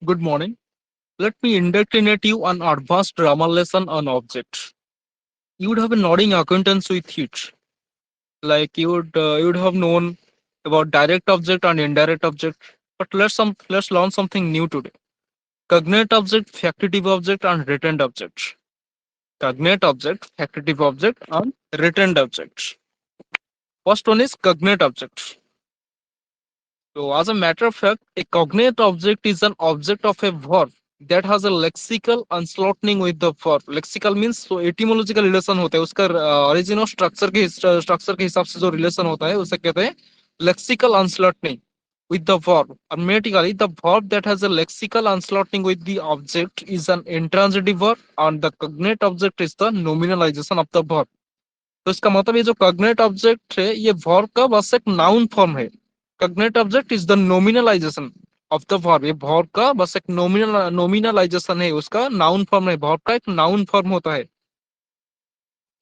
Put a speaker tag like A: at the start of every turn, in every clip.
A: Good morning. Let me indoctrinate you on advanced grammar lesson on object. You would have a nodding acquaintance with it. Like you would have known about direct object and indirect object. But let's learn something new today. Cognate object, factitive object, and retained object. Cognate object, factitive object, and retained object. First one is cognate object. So, as a matter of fact, a cognate object is an object of a verb that has a lexical unslotting with the verb. Lexical means so etymological relation होता है उसका origin और structure के हिसाब से जो relation होता है उसे कहते हैं lexical unslotting with the verb. Automatically, the verb that has a lexical unslotting with the object is an intransitive verb, and the cognate object is the nominalization of the verb. तो इसका मतलब ये जो कग्नेट ऑब्जेक्ट है ये verb का बस एक नाउन फॉर्म है. Cognate object is the nominalization of the verb. ये वर्ब का बस एक नोमिनलाइजेशन है, उसका नाउन फॉर्म है. वर्ब का एक नाउन फॉर्म होता है.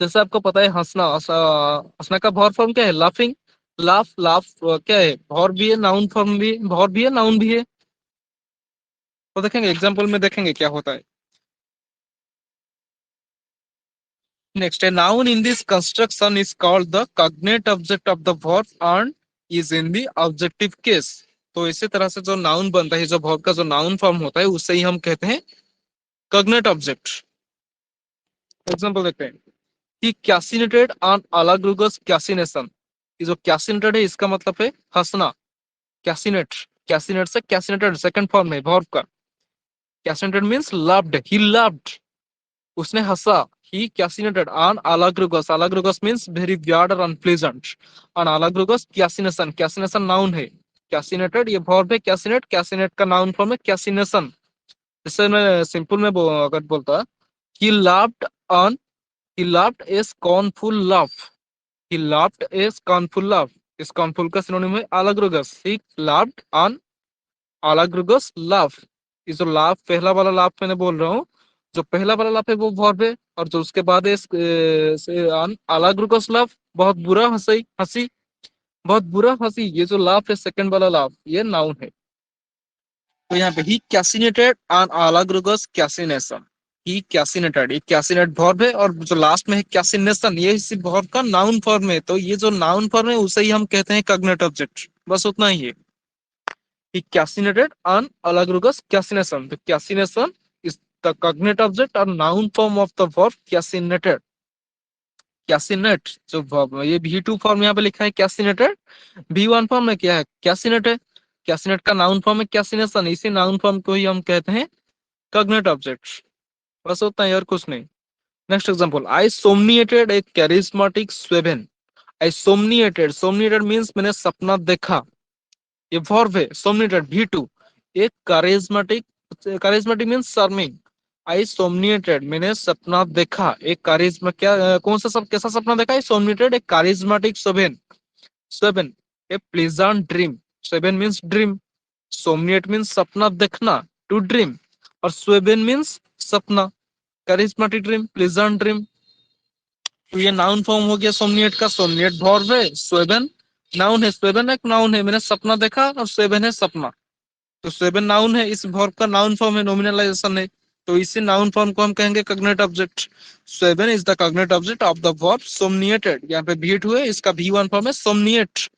A: जैसे आपको पता है हंसना, हंसना का वर्ब फॉर्म क्या है? लाफिंग. लाफ लाफ क्या है? वर्ब भी है, नाउन फॉर्म भी, वर्ब भी है, नाउन भी है. तो देखेंगे एग्जांपल में, देखेंगे क्या होता है. Next, a noun in this construction is called the cognate object of the verb and is in the objective case. तो इसी तरह से जो नाउन बनता है, जो verb का जो नाउन फॉर्म होता है, उसे ही हम कहते हैं cognate object. एग्जांपल देखते हैं. He cassinated on Alagrugus cassination. ये जो cassinated है इसका मतलब है हंसना. Cassinate, cassinate से cassinated सेकंड फॉर्म है verb का. Cassinated means loved. He loved. उसने हंसा. He cassinated on Alagrugus. Alagrugus means very weird or unpleasant. On Alagrugus cassination. Cassination noun है. Cassinated ये verb है. Cassinate, cassinate का noun form है cassination. जैसे मैं सिंपल में अगर बोलता, he laughed on, he laughed a scornful laugh. He laughed a scornful laugh. इस scornful का सिनोनिम है Alagrugus. He laughed on Alagrugus laugh. ये जो लाफ पहला वाला लाफ मैंने बोल रहा हूँ, जो पहला वाला लाफ है वो वर्ब है, और जो उसके बाद है अलाग्रुकस लाफ, बहुत बुरा हंसी हंसी, बहुत बुरा हंसी, ये जो लाफ है सेकंड वाला लाफ, ये नाउन है. तो यहाँ पे ही कैसिनेटेड ऑन अलाग्रुकस कैसिनेशन. ही कैसिनेटेड, ये कैसिनेट वर्ब है, और जो लास्ट में है कैसिनेशन, ये इसी वर्ब का नाउन फॉर्म है. तो ये जो नाउन फॉर्म है उसे ही हम कहते हैं कॉग्नेट ऑब्जेक्ट. बस उतना ही है. He cassinated on Alagrugus cassination. The cassination is the cognate object or noun form of the verb cassinated. Cassinate जो verb है, ये V2 फॉर्म यहाँ पे लिखा है cassinated. V1 फॉर्म में क्या है? Cassinate. Cassinate का नाउन फॉर्म है cassination. इसी नाउन फॉर्म को ही हम कहते हैं cognate object. बस उतना ही और कुछ नहीं. Next example. I somniated a charismatic swaven. I somniated. Somniated means मैंने सपना देखा. ये वर्ब है. सोमनेटेड V2. एक कारिज्मेटिक, कारिज्मेटिक मींस चार्मिंग. आई सोमनिएटेड मैंने सपना देखा. एक कारिज्मा, क्या कौन सा सब कैसा सपना देखा है? सोमनिएटेड एक charismatic sweven. Sweven a pleasant dream. Sweven means dream. Somniate means सपना देखना, टू ड्रीम, और सेवन मींस सपना. Charismatic dream, pleasant dream. तो ये नाउन फॉर्म हो गया सोमनिएट का. सोमनिएट वर्ब है, सेवन नाउन है. सेवन एक नाउन है, मैंने सपना देखा, और सेवन है सपना. तो सेवन नाउन है, इस वर्ब का नाउन फॉर्म है, नॉमिनलाइजेशन है. तो इसी नाउन फॉर्म को हम कहेंगे cognate object. Sweven is the cognate object of the verb somniated. यहाँ पे V2 है, इसका V1 फॉर्म है somniate.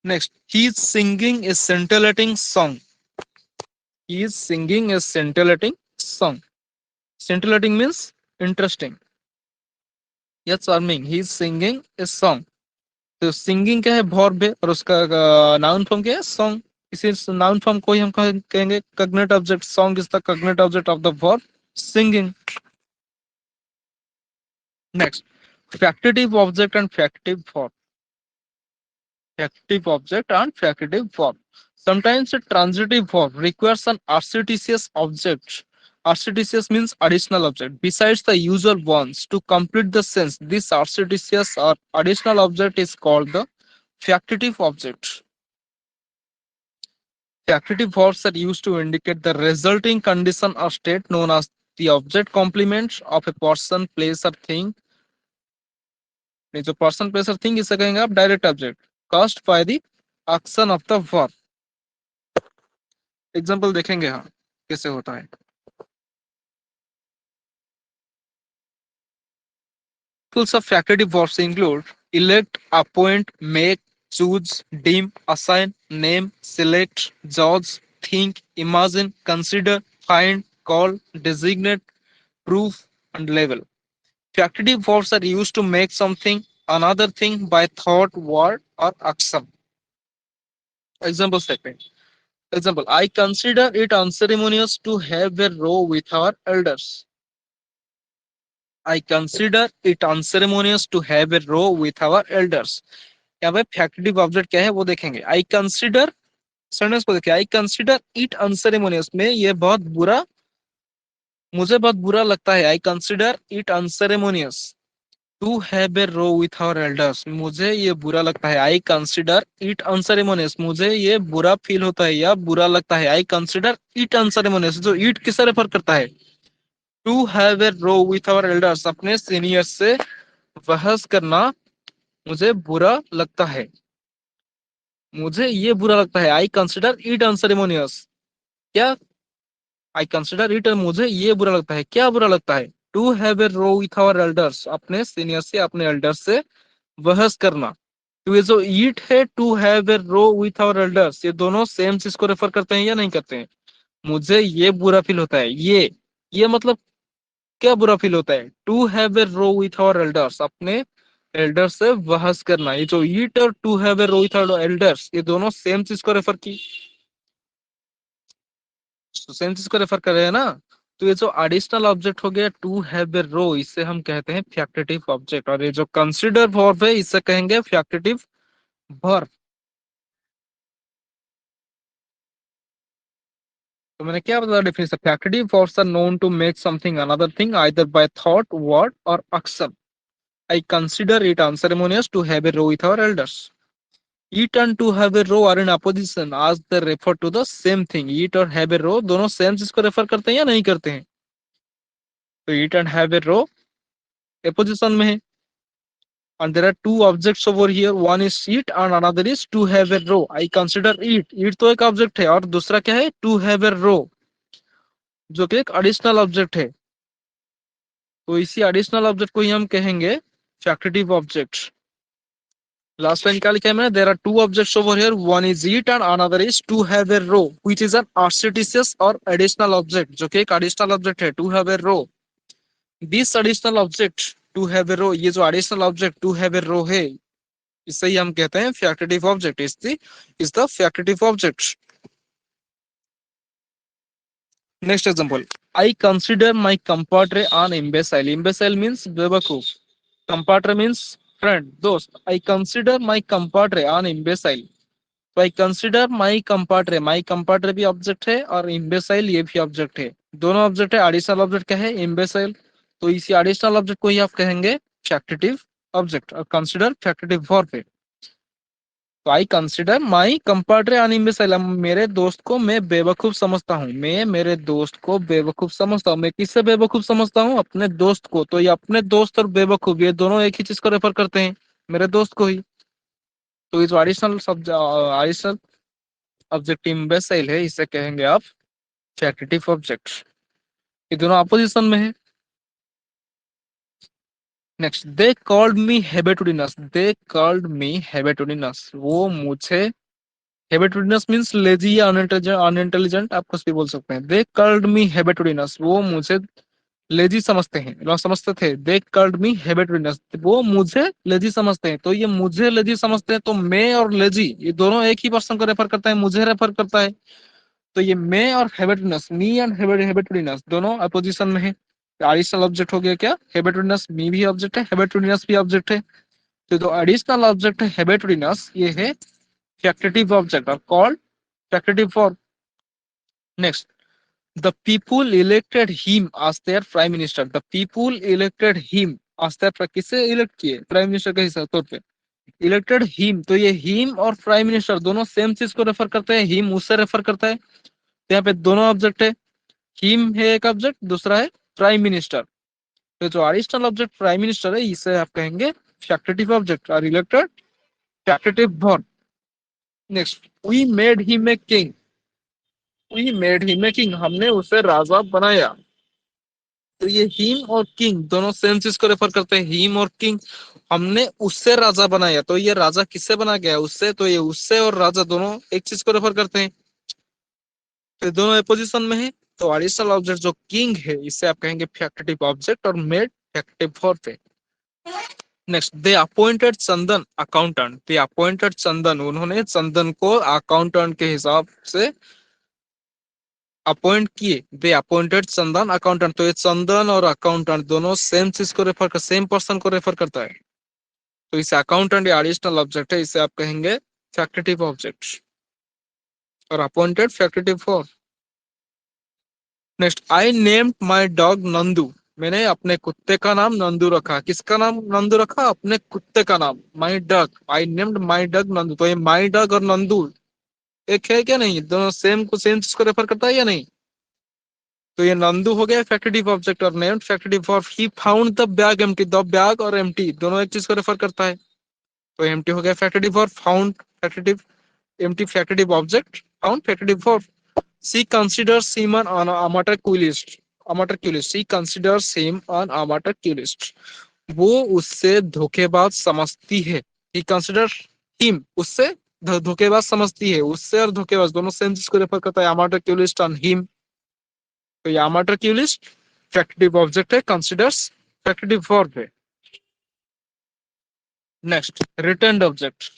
A: Next, he is singing a scintillating song. He is singing a scintillating song. Scintillating means interesting या charming. He is singing a song. तो singing क्या है? Verb है, और उसका नाउन फॉर्म क्या है? सॉन्ग. इसी नाउन फॉर्म को ही हम कहेंगे cognate object. Song is the cognate object of the verb singing. Next, factive object and factive verb. Factive object and factive verb. Sometimes a transitive verb requires an artificial object. Artificial means additional object besides the usual ones to complete the sense. This artificial or additional object is called the factitive object. Factitive verbs are used to indicate the resulting condition or state known as the object complement of a person, place or thing. जो person, place or thing इसे कहेंगे आप direct object. Caused by the action of the verb. Example देखेंगे हाँ कैसे होता है। Examples of facultative verbs include elect, appoint, make, choose, deem, assign, name, select, judge, think, imagine, consider, find, call, designate, prove, and label. Facultative verbs are used to make something another thing by thought, word, or action. Example statement. Example, I consider it unceremonious to have a row with our elders. I consider it unceremonious to have a row with our elders. यहाँ पे फैक्टिव object क्या है वो देखेंगे। I consider sentence को देखिए। आई consider it unceremonious में ये बहुत बुरा, मुझे बहुत बुरा लगता है। I consider it unceremonious to have a row with our elders, मुझे ये बुरा लगता है। आई कंसिडर इट अनसेरेमोनियस, मुझे ये बुरा फील होता है या बुरा लगता है। आई कंसिडर इट अनसेरेमोनियस, जो इट किसे रेफर करता है? To have a row with our elders, अपने सीनियर्स से बहस करना मुझे बुरा लगता है। मुझे ये बुरा लगता है। I consider it unceremonious. क्या? आई कंसिडर इट, मुझे ये बुरा लगता है। क्या बुरा लगता है? To have a row with our elders, अपने सीनियर से, अपने एल्डर्स से बहस करना। तो ये जो ईट है, to have a row with our elders, ये दोनों सेम चीज को रेफर करते हैं या नहीं करते हैं? मुझे ये बुरा फील होता है। ये मतलब क्या बुरा फील होता है? To have a row with our elders, अपने एल्डर्स से बहस करना। ये जो ईट और to have a row with our elders, ये दोनों सेम चीज को रेफर की, सेम चीज को रेफर कर रहे हैं ना। तो ये जो एडिशनल ऑब्जेक्ट हो गया टू हैव ए रो, इसे हम कहते हैं फैक्टेटिव ऑब्जेक्ट। और ये जो कंसीडर वर्ब है, इसे कहेंगे फैक्टेटिव वर्ब। तो मैंने क्या बताया definition? Factitive verbs are known to make something another thing either by thought, word और action. I consider it unceremonious to have a row with our elders. It and to have a row are in apposition as they refer to the same thing. It और have a रो दोनों same चीज को refer करते हैं या नहीं करते हैं? तो it and have a row apposition में है। And there are two objects over here, one is eat and another is to have a row. I consider eat तो एक ऑब्जेक्ट है और दूसरा क्या है? to have a row, जो कि एक एडिशनल ऑब्जेक्ट है। तो इसी एडिशनल ऑब्जेक्ट को ही हम कहेंगे फैक्टेटिव ऑब्जेक्ट। लास्ट लाइन क्या लिखा है मैंने? There are two objects over here, one is it and another is to have a row which is an artificial और एडिशनल ऑब्जेक्ट, जो कि एक एडिशनल ऑब्जेक्ट है to have a row. This additional object to have a row, ये जो additional object to have a row है, इसे ही हम कहते हैं factitive object. Is the factitive object. Next example, I consider my compadre an imbecile. Imbecile means बेवकूफ, compadre means friend, दोस्त। I consider my compadre an imbecile. तो I consider माई कंपार्ट्रे भी ऑब्जेक्ट है और इम्बेसाइल ये भी ऑब्जेक्ट है। दोनों ऑब्जेक्ट है। एडिशनल ऑब्जेक्ट क्या है? इम्बेसाइल। तो इसी एडिशनल ऑब्जेक्ट को ही आप कहेंगे फैक्टेटिव ऑब्जेक्ट। और कंसीडर फैक्टेटिव वर्ब है। तो आई कंसिडर माई कंपार्ट्रे एन इम्बेसाइल, मेरे दोस्त को मैं बेवकूफ समझता हूँ। मैं मेरे दोस्त को बेवकूफ समझता हूँ। मैं किससे बेवकूफ समझता हूँ? अपने दोस्त को। तो ये अपने दोस्त और बेवकूफ ये दोनों एक ही चीज को रेफर करते हैं, मेरे दोस्त को ही। तो ये जो एडिशनल ऑब्जेक्ट इम्बेसाइल है, इसे कहेंगे आप फैक्टेटिव ऑब्जेक्ट। ये दोनों अपोजिशन में है। Next, they called me hebetudinous. They called me hebetudinous, वो मुझे, हेबेटुडिनस मींस लेजी या अनइंटेलिजेंट, आप कुछ भी बोल सकते हैं। दे कॉल्ड मी हेबेटुडिनस, वो मुझे लेजी समझते हैं, लोग समझते थे। दे कॉल्ड मी हेबेटुडिनस, वो मुझे लेजी समझते हैं। तो ये मुझे लेजी समझते हैं, तो मैं और लेजी ये दोनों एक ही पर्सन को रेफर करता है, मुझे रेफर करता है। तो ये मैं और हेबेटुडिनस, मी एंड हेबेटुडिनस दोनों अपोजिशन में है। एडिशनल ऑब्जेक्ट हो गया क्या? हेबेटुडिनस। मी भी ऑब्जेक्ट है, हेबेटुडिनस भी ऑब्जेक्ट है। तो जो एडिशनल ऑब्जेक्ट है हेबेटुडिनस, ये है फैक्टेटिव ऑब्जेक्ट और called factitive form. Next, the people elected him as their prime minister. The people elected him as their, किससे इलेक्ट किए? प्राइम मिनिस्टर के हिसाब तौर पे इलेक्टेड हिम। तो ये हिम और प्राइम मिनिस्टर दोनों सेम चीज को रेफर करते हैं। हिम उससे रेफर करता है। तो यहाँ पे दोनों ऑब्जेक्ट है। हिम है एक ऑब्जेक्ट, दूसरा है प्राइम मिनिस्टर। तो जो एडिशनल ऑब्जेक्ट प्राइम मिनिस्टर है, इसे आप कहेंगे फैक्टेटिव ऑब्जेक्ट और elected factitive verb. Next, we made him a king. We made him a king, हमने उसे राजा बनाया। तो ये हिम और किंग दोनों सेम चीज को रेफर करते हैं, हिम और किंग। हमने उससे राजा बनाया, तो ये राजा किससे बना गया, उससे। तो ये उससे और राजा दोनों एक चीज को रेफर करते हैं, तो दोनों पोजीशन में है। तो एडिशनल ऑब्जेक्ट जो किंग है, इसे आप कहेंगे फैक्टिव ऑब्जेक्ट, और मेड फैक्टिव फॉर्म पे। नेक्स्ट, दे अपॉइंटेड चंदन अकाउंटेंट। दे अपॉइंटेड चंदन, उन्होंने चंदन को अकाउंटेंट के हिसाब से अपॉइंट किए। दे अपॉइंटेड चंदन अकाउंटेंट, तो ये चंदन और अकाउंटेंट दोनों सेम चीज को रेफर कर, सेम पर्सन को रेफर करता है। तो इसे अकाउंटेंट या एडिशनल ऑब्जेक्ट है, इसे आप कहेंगे फैक्टिव ऑब्जेक्ट, और appointed factive form. Next, I named my dog Nandu. मैंने अपने कुत्ते का नाम नंदू रखा। किसका नाम नंदू रखा, अपने कुत्ते का नाम। My dog, I named my dog Nandu. तो ये माई डॉग और नंदू एक है क्या, नहीं, दोनों सेम को सेम चीज को रेफर करता है या नहीं। तो ये नंदू हो गया फैक्टिव ऑब्जेक्ट, और named factive form. He found the bag empty. The bag और एम्प्टी दोनों एक चीज को रेफर करता है, तो एम्प्टी हो गया फैक्टिव, और found factive, empty factive object, found factive form. She considers him an amatrculist. Amatrculist. She considers him an amatrculist. वो उससे धोखेबाज समझती है। He considers him, उससे धोखेबाज समझती है। उससे और धोखेबाज दोनों सेम चीज को रेफर करता है, amatrculist and him। तो ये amatrculist फैक्टिव ऑब्जेक्ट है, considers फैक्टिव वर्ब है। Next, returned object.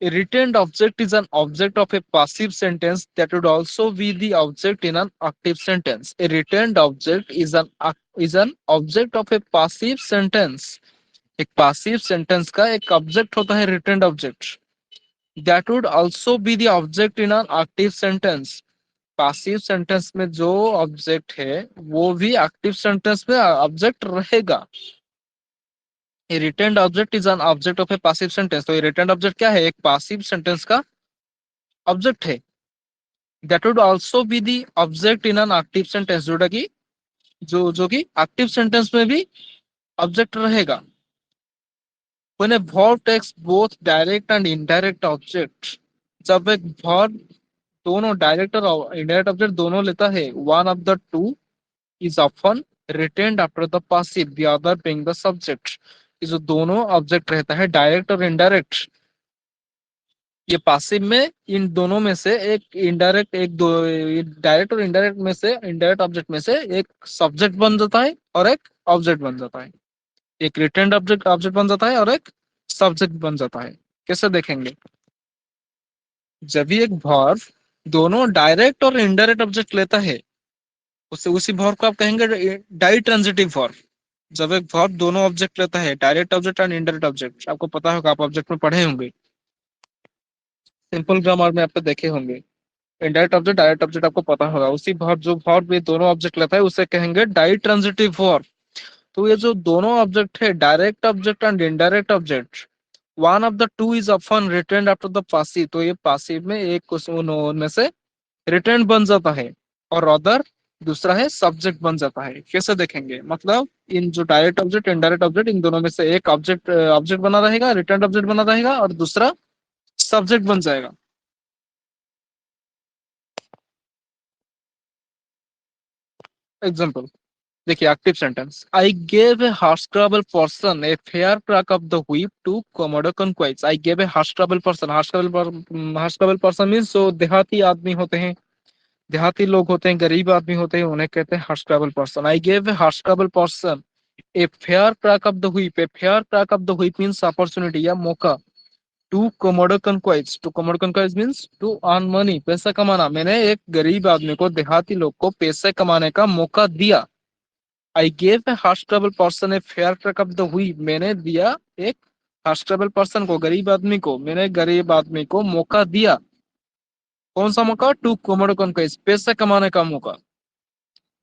A: A retained object is an object of a passive sentence that would also be the object in an active sentence. A retained object is an object of a passive sentence. एक passive sentence का एक object होता है retained object. That would also be the object in an active sentence. Passive sentence में जो object है, वो भी active sentence में object रहेगा। A retained object is an object of a passive sentence. तो ये retained object क्या है, एक passive sentence का ऑब्जेक्ट है। That would also be the object in an active sentence, जोड़ा कि जो कि एक्टिव सेंटेंस में भी ऑब्जेक्ट रहेगा। When a verb takes both direct and indirect object, जब एक वर्ब दोनों डायरेक्ट और इनडायरेक्ट ऑब्जेक्ट दोनों लेता है, one of the two is often retained after the passive, the other being the subject. जो दोनों ऑब्जेक्ट रहता है डायरेक्ट और इनडायरेक्ट, ये पासिव में इन दोनों में से एक इनडायरेक्ट, एक दो डायरेक्ट और इनडायरेक्ट में से, इनडायरेक्ट ऑब्जेक्ट में से एक सब्जेक्ट बन जाता है और एक ऑब्जेक्ट बन जाता है। एक रिटर्न ऑब्जेक्ट ऑब्जेक्ट बन जाता है और एक सब्जेक्ट बन जाता है। कैसे देखेंगे, जब भी एक वर्ब दोनों डायरेक्ट और इनडायरेक्ट ऑब्जेक्ट लेता है, उसे उसी वर्ब को आप कहेंगे डाई ट्रांजिटिव वर्ब। जब एक वर्ब दोनों ऑब्जेक्ट लेता है, डायरेक्ट ऑब्जेक्ट और इनडायरेक्ट ऑब्जेक्ट, आपको पता होगा, आप ऑब्जेक्ट में पढ़े होंगे, सिंपल ग्रामर में आप तो देखे होंगे। इनडायरेक्ट ऑब्जेक्ट डायरेक्ट ऑब्जेक्ट आपको पता होगा। उसी वर्ब जो वर्ब ये दोनों ऑब्जेक्ट लेता है, उसे कहेंगे डाई ट्रांजिटिव वर्ब। तो ये जो दोनों ऑब्जेक्ट है, direct object and indirect object, one of the two is often return after the passive. तो ये पासिव में एक उनमें से रिटर्न बन जाता है, और अदर दूसरा है सब्जेक्ट बन जाता है। कैसे देखेंगे, मतलब इन जो डायरेक्ट ऑब्जेक्ट इनडायरेक्ट ऑब्जेक्ट, इन दोनों में से एक ऑब्जेक्ट ऑब्जेक्ट बना रहेगा, रिटर्न ऑब्जेक्ट बना रहेगा, और दूसरा सब्जेक्ट बन जाएगा। एग्जाम्पल देखिए, active sentence, I gave a hardscrabble person a fair crack of the whip to commodo conquests. I gave a hardscrabble person, hardscrabble person means जो देहाती आदमी होते हैं, देहाती लोग होते हैं, गरीब आदमी होते हैं, उन्हें कहते हैं hardscrabble person. I gave a hardscrabble person a fair crack of the whip. A fair crack of the whip means opportunity या मौका। To commodo conquests, to commodo conquests means to earn money, पैसा कमाना। मैंने एक गरीब आदमी को, देहाती लोग को पैसे कमाने का मौका दिया। I gave a hardscrabble person a fair crack of the whip. मैंने दिया एक हार्सट्रबल पर्सन को, गरीब आदमी को, मैंने गरीब आदमी को मौका दिया। कौन सा मौका, टू कोमोडो कॉन्क्वेस्ट, पैसे कमाने का मौका।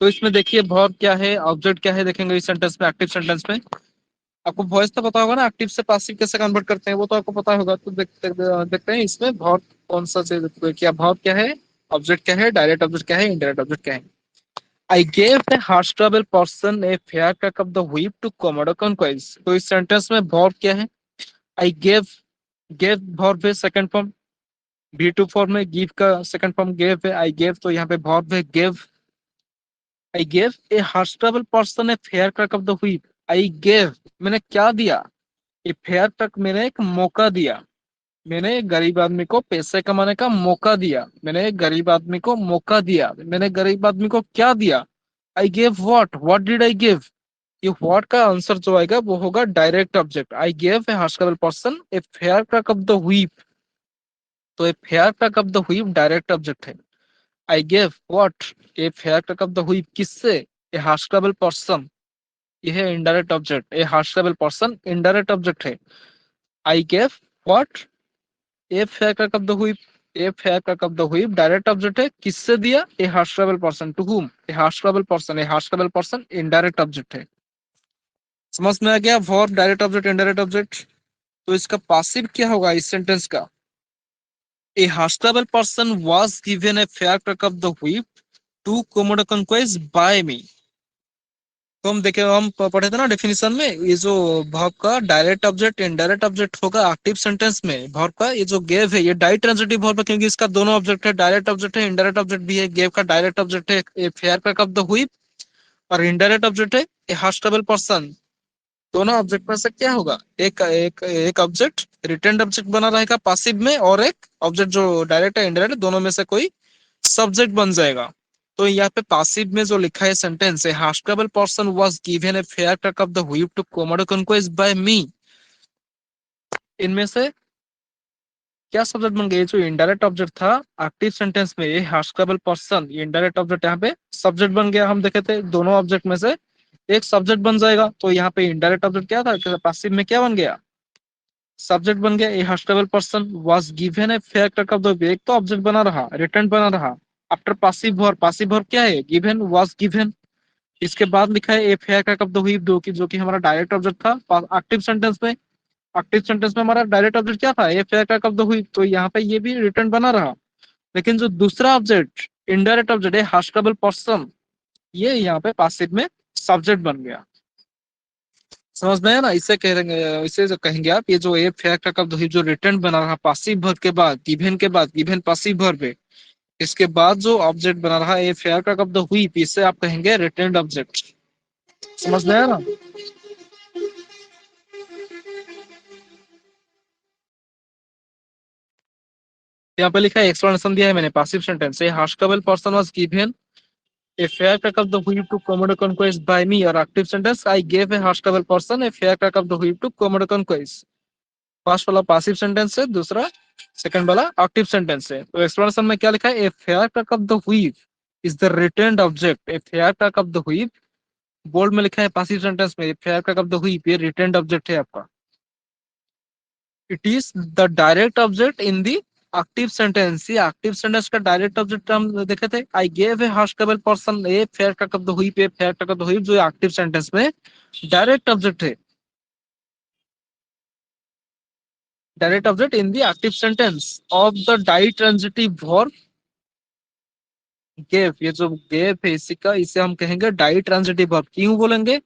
A: तो इसमें देखिए वर्ब क्या है, ऑब्जेक्ट क्या है, देखेंगे इस सेंटेंस में, एक्टिव सेंटेंस में। आपको वॉइस तो पता होगा ना, एक्टिव से पासिव कैसे कन्वर्ट करते हैं, वो तो आपको पता होगा। तो देखते हैं इसमें वर्ब कौन सा चीज, क्या वर्ब क्या है, ऑब्जेक्ट क्या है, डायरेक्ट ऑब्जेक्ट क्या है, इनडायरेक्ट ऑब्जेक्ट क्या है। I gave a harsh-trouble person a fair crack of the whip to commode conquest। तो इस सेंटेंस में verb क्या है, I gave, gave verb है सेकंड फॉर्म, V2 फॉर्म में गिव का सेकंड फॉर्म गेव है, आई गेव, तो यहाँ पे वर्ब है gave. I gave a hostable person a fair crack of the whip. I gave, मैंने क्या दिया? ए फेयर क्रैक, मैंने एक मौका दिया। मैंने एक गरीब आदमी को पैसे कमाने का मौका दिया। मैंने एक गरीब आदमी को मौका दिया। मैंने गरीब आदमी को क्या दिया? I gave what did I give? ये व्हाट का आंसर जो आएगा वो होगा direct object. I gave a hostable person a fair crack of the whip, तो a fair crack of the whip direct object है। I gave what a fair crack of the whip, किससे? A hostable person, यह है indirect object. A hostable person indirect object है। I gave what a fair crack of the whip, a fair crack of the whip direct object है, किससे दिया? A hostable person, to whom? A hostable person, a hostable person indirect object है। समझ में आ गया verb direct object indirect object? तो इसका पासिव क्या होगा इस सेंटेंस का? A hostable person was given a fair crack of the whip to commodo conquest by me. तो हम देखे, हम पढ़े थे ना डेफिनेशन में, ये जो वर्ब का डायरेक्ट ऑब्जेक्ट इनडायरेक्ट ऑब्जेक्ट होगा एक्टिव सेंटेंस में, वर्ब का ये जो गेव है ये डाई ट्रांजिटिव वर्ब है, क्योंकि इसका दोनों ऑब्जेक्ट है, डायरेक्ट ऑब्जेक्ट है इनडायरेक्ट ऑब्जेक्ट भी है। गेव का डायरेक्ट ऑब्जेक्ट है a fair crack of the whip, और इनडायरेक्ट ऑब्जेक्ट है ए हॉस्टेबल पर्सन। दोनों ऑब्जेक्ट में से क्या होगा? एक एक एक ऑब्जेक्ट रिटर्न ऑब्जेक्ट बना रहेगा पासिव में, और एक ऑब्जेक्ट जो डायरेक्ट है इनडायरेक्ट, दोनों में से कोई सब्जेक्ट बन जाएगा। तो यहाँ पे पासिव में जो लिखा है सेंटेंस है, hostable person was given a fair crack of the whip to commodo conquest by me, इनमें से क्या सब्जेक्ट बन गया? जो इनडायरेक्ट ऑब्जेक्ट था एक्टिव सेंटेंस में, ये हॉस्टेबल पर्सन, ये इनडायरेक्ट ऑब्जेक्ट यहाँ पे सब्जेक्ट बन गया। हम देखे थे दोनों ऑब्जेक्ट में से एक सब्जेक्ट बन जाएगा, तो यहाँ पे इनडायरेक्ट ऑब्जेक्ट क्या था? पासिव में क्या बन गया? सब्जेक्ट बन गया। A hostable person was given a fair crack of the whip, एक तो ऑब्जेक्ट बना रहा, रिटर्न बना रहा। आफ्टर पासिव वर्ब क्या है? Given, was given. इसके बाद लिखा है a fair crack of the whip, जो कि हमारा डायरेक्ट ऑब्जेक्ट था एक्टिव सेंटेंस में। एक्टिव सेंटेंस में हमारा डायरेक्ट ऑब्जेक्ट क्या था? ए fair crack of the whip, तो यहाँ पे ये भी रिटर्न बना रहा। लेकिन जो दूसरा ऑब्जेक्ट इनडायरेक्ट ऑब्जेक्ट है हॉस्टेबल पर्सन, ये यहाँ पे पासिव में सब्जेक्ट बन गया। समझ में है ना? इसे कहेंगे, इसे जो कहेंगे आप, ये जो ए fair crack of the whip जो रिटर्न बना रहा पासिव वर्ब के बाद, गिवन पासिव वर्ब है, इसके बाद जो ऑब्जेक्ट बना रहा है a fair crack of the whip, इसे आप कहेंगे रिटर्न ऑब्जेक्ट। समझ में आया ना? यहाँ पे लिखा है, एक्सप्लेनेशन दिया है मैंने, पासिव सेंटेंस है hostable person was given a fair crack of the whip to commodo conquest by me, और active sentence I gave a hostable person a fair crack of the whip to commodo conquest. First वाला passive sentence है, दूसरा second वाला active sentence है। तो explanation में क्या लिखा है? A fair crack of the whip is the returned object. A fair crack of the whip, bold में लिखा है पासिव सेंटेंस में, a fair crack of the whip ये रिटर्न्ड ऑब्जेक्ट है आपका। It is the direct object in the active sentence. ये active sentence का direct object हम देखे थे, I gave a hostable person a fair crack of the whip, a fair crack of the whip जो active sentence में direct object है, direct object in the active sentence of the ditransitive verb gave. ये जो gave है इसी का, इसे हम कहेंगे डाई ट्रांजिटिव वर्ब। क्यों बोलेंगे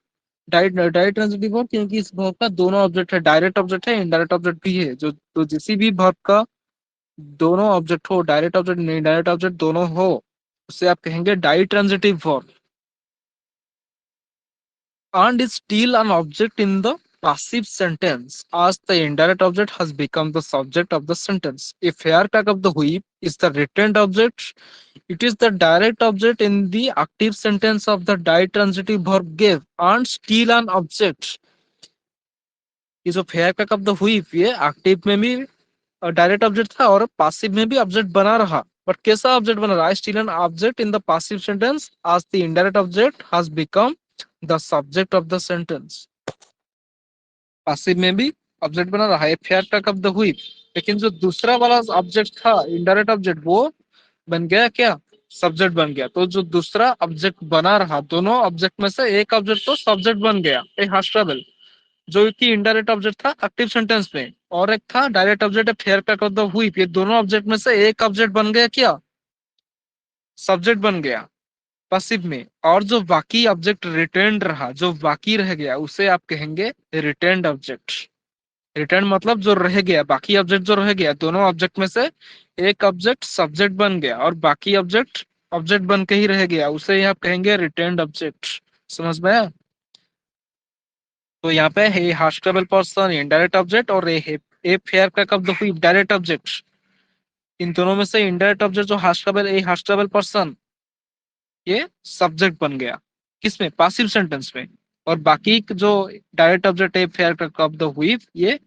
A: डाई डाई ट्रांजिटिव वर्ब? क्योंकि इस वर्ब का दोनों ऑब्जेक्ट है, डायरेक्ट ऑब्जेक्ट है इनडायरेक्ट ऑब्जेक्ट भी है। जो तो किसी भी वर्ब का दोनों ऑब्जेक्ट हो, डायरेक्ट ऑब्जेक्ट इनडायरेक्ट ऑब्जेक्ट दोनों हो, उसे आप कहेंगे ditransitive verb. And is still an object in the passive sentence as the indirect object has become the subject of the sentence. If hair crack of the whip is the returned object, it is the direct object in the active sentence of the ditransitive verb gave and still an object. ये जो fair crack of the whip ये active में भी direct object था और passive में भी object बना रहा, बट कैसा ऑब्जेक्ट बना रहा? Still an object in the passive sentence as the indirect object has become the subject of the sentence. Passive में भी ऑब्जेक्ट बना रहा है fair crack of the whip, लेकिन जो दूसरा वाला ऑब्जेक्ट था इनडायरेक्ट ऑब्जेक्ट, वो बन गया क्या? सब्जेक्ट बन गया। तो जो दूसरा ऑब्जेक्ट बना रहा, दोनों ऑब्जेक्ट में से एक ऑब्जेक्ट तो सब्जेक्ट बन गया ए हॉस्टेबल, जो कि इनडायरेक्ट ऑब्जेक्ट था एक्टिव सेंटेंस में, और एक था direct object fair crack of the whip. ये दोनों ऑब्जेक्ट में से एक ऑब्जेक्ट बन गया क्या? सब्जेक्ट बन गया पैसिव में, और जो बाकी ऑब्जेक्ट रिटर्न रहा, जो बाकी रह गया, उसे आप कहेंगे रिटर्न्ड ऑब्जेक्ट। रिटर्न मतलब जो रह गया, बाकी ऑब्जेक्ट जो रह गया, दोनों ऑब्जेक्ट में से एक ऑब्जेक्ट सब्जेक्ट बन गया और बाकी ऑब्जेक्ट ऑब्जेक्ट बन के ही रह गया, उसे आप कहेंगे रिटर्न्ड ऑब्जेक्ट। समझ में आया? तो यहाँ पे ए हास्टेबल पर्सन इनडायरेक्ट ऑब्जेक्ट और ए फेयर का कब हुई डायरेक्ट ऑब्जेक्ट। इन दोनों में से इनडायरेक्ट ऑब्जेक्ट जो हास्टेबल ए हास्टेबल पर्सन, ये सब्जेक्ट बन गया किसमें, पासिव सेंटेंस में। और बाकी जो डायरेक्ट ऑब्जेक्ट है फेयर का कब हुई, ये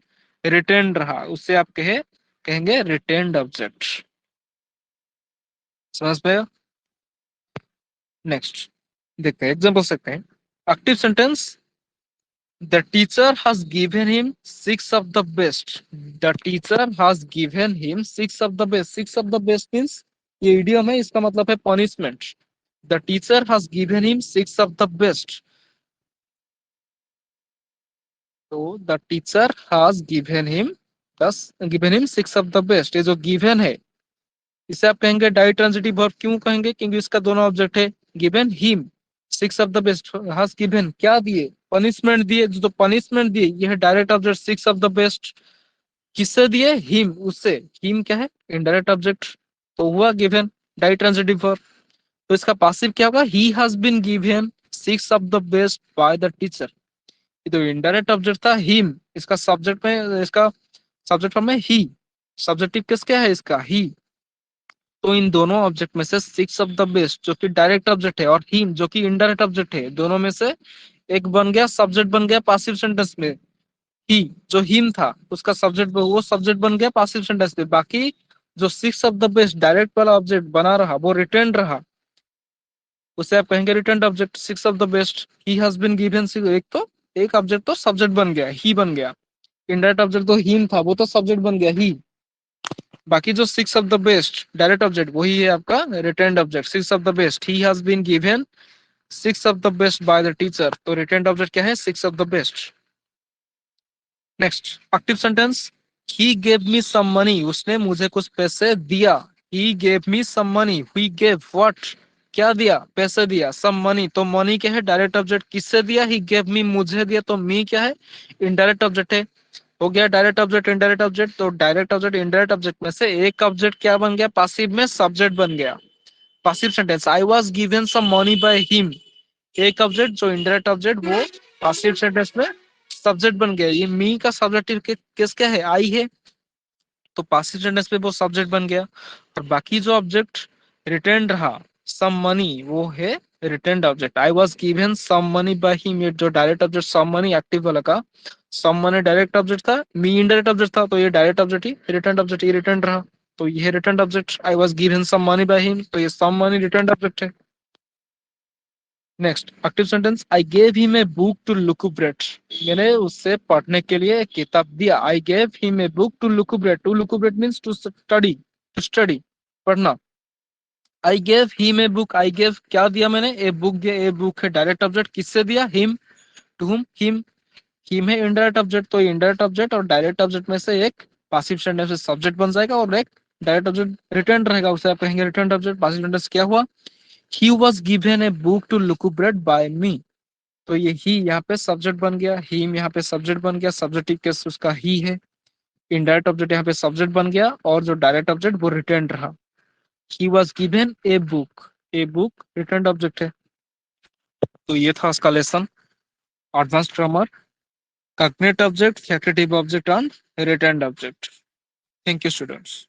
A: रिटेन रहा, उससे आप कहेंगे रिटेन्ड ऑब्जेक्ट। समझ पे? नेक्स्ट देखते हैं एग्जांपल सकते हैं। Active sentence, the teacher has given him six of the best. The teacher has given him six of the best. Six of the best means ये इडियम है, इसका मतलब है punishment. The teacher has given him six of the best. तो the teacher has given him six of the best. ये जो given है इसे आप कहेंगे डाई ट्रांजिटिव वर्ब। क्यों कहेंगे? क्योंकि इसका दोनों ऑब्जेक्ट है। Given him six of the best, has given क्या दिए, पनिशमेंट दिए। जो पनिशमेंट दिए ये है direct object six of the best. किससे दिए? हिम, उससे। हिम क्या है? Indirect object. तो हुआ गिवन डाई ट्रांजिटिव वर्ब। तो इसका पासिव क्या होगा? He has been given six of the best by the teacher. ये तो इनडायरेक्ट ऑब्जेक्ट था हिम, इसका सब्जेक्ट में, इसका सब्जेक्ट फॉर्म में ही। सब्जेक्टिव किस क्या है? इसका ही। तो इन दोनों ऑब्जेक्ट में से सिक्स ऑफ द बेस्ट जो कि डायरेक्ट ऑब्जेक्ट है और हिम जो कि इनडायरेक्ट ऑब्जेक्ट है, दोनों में से एक बन गया सब्जेक्ट, बन गया पासिव सेंटेंस में। ही जो हिम था उसका सब्जेक्ट, वो सब्जेक्ट बन गया पासिव सेंटेंस में। बाकी जो six of the best direct वाला ऑब्जेक्ट बना रहा, वो रिटर्न रहा, उसे आप कहेंगे retained object. Six of the best, he has been given. एक तो एक ऑब्जेक्ट तो सब्जेक्ट बन गया, ही बन गया। इनडायरेक्ट ऑब्जेक्ट तो हिम था, वो तो सब्जेक्ट बन गया ही। बाकी जो six of the best direct object वही है आपका retained object. Six of the best, he has been given six of the best by the teacher. तो रिटर्न्ड ऑब्जेक्ट क्या है? Six of the best. Next active sentence, he gave me some money. उसने मुझे कुछ पैसे दिया। He gave me some money. He gave what, क्या दिया? पैसे दिया। सम मनी, तो मनी क्या है? Direct object. किससे दिया? ही गेव मी, मुझे दिया। तो मी क्या है? इनडायरेक्ट ऑब्जेक्ट है। हो गया डायरेक्ट ऑब्जेक्ट इनडायरेक्ट ऑब्जेक्ट। तो डायरेक्ट ऑब्जेक्ट इनडायरेक्ट ऑब्जेक्ट में से एक ऑब्जेक्ट क्या बन गया? पासिव में सब्जेक्ट बन गया। Passive sentence, I was given some money by him. एक ऑब्जेक्ट जो इनडायरेक्ट ऑब्जेक्ट, वो पासिव सेंटेंस में सब्जेक्ट बन गया। ये मी का सब्जेक्टिव किस क्या है? आई है। तो पासिव सेंटेंस में वो सब्जेक्ट बन गया। और बाकी जो ऑब्जेक्ट रिटर्न रहा सम मनी, वो है retained object. I was given some money by him, ये जो direct object some money active वाला का, सम मनी डायरेक्ट ऑब्जेक्ट था, मी इनडायरेक्ट ऑब्जेक्ट था। तो ये डायरेक्ट ऑब्जेक्ट ही रिटर्न्ड ऑब्जेक्ट, ये रिटर्न रहा। तो ये returned object. I was given some money by him, तो ये सम मनी रिटर्न्ड ऑब्जेक्ट है। Next active sentence, I gave him a book to lucubrate. मैंने उससे पढ़ने के लिए एक किताब दिया। I gave him a book to lucubrate. To lucubrate means to study, to study, पढ़ना। I gave him a book, I gave क्या दिया मैंने? ए बुक दिया। ए बुक है डायरेक्ट ऑब्जेक्ट। किससे दिया? Him. To whom? Him. Him है indirect object. तो इनडायरेक्ट ऑब्जेक्ट और डायरेक्ट ऑब्जेक्ट में से एक पासिव सेंटेंस में सब्जेक्ट बन जाएगा और एक डायरेक्ट ऑब्जेक्ट रिटर्न रहेगा, उसे आप कहेंगे रिटर्न ऑब्जेक्ट। पासिव सेंटेंस क्या हुआ? He was given a book to lucubrate by me. तो ये ही यहाँ पे सब्जेक्ट बन गया, हिम यहाँ पे सब्जेक्ट बन गया। सब्जेक्टिव केस उसका ही है। इनडायरेक्ट ऑब्जेक्ट यहाँ पे सब्जेक्ट बन गया और जो डायरेक्ट ऑब्जेक्ट वो रिटर्न रहा। ही was given a book, a book return object है। तो ये था उसका lesson, advanced grammar, cognitive object, facultative object and return object. Thank you students.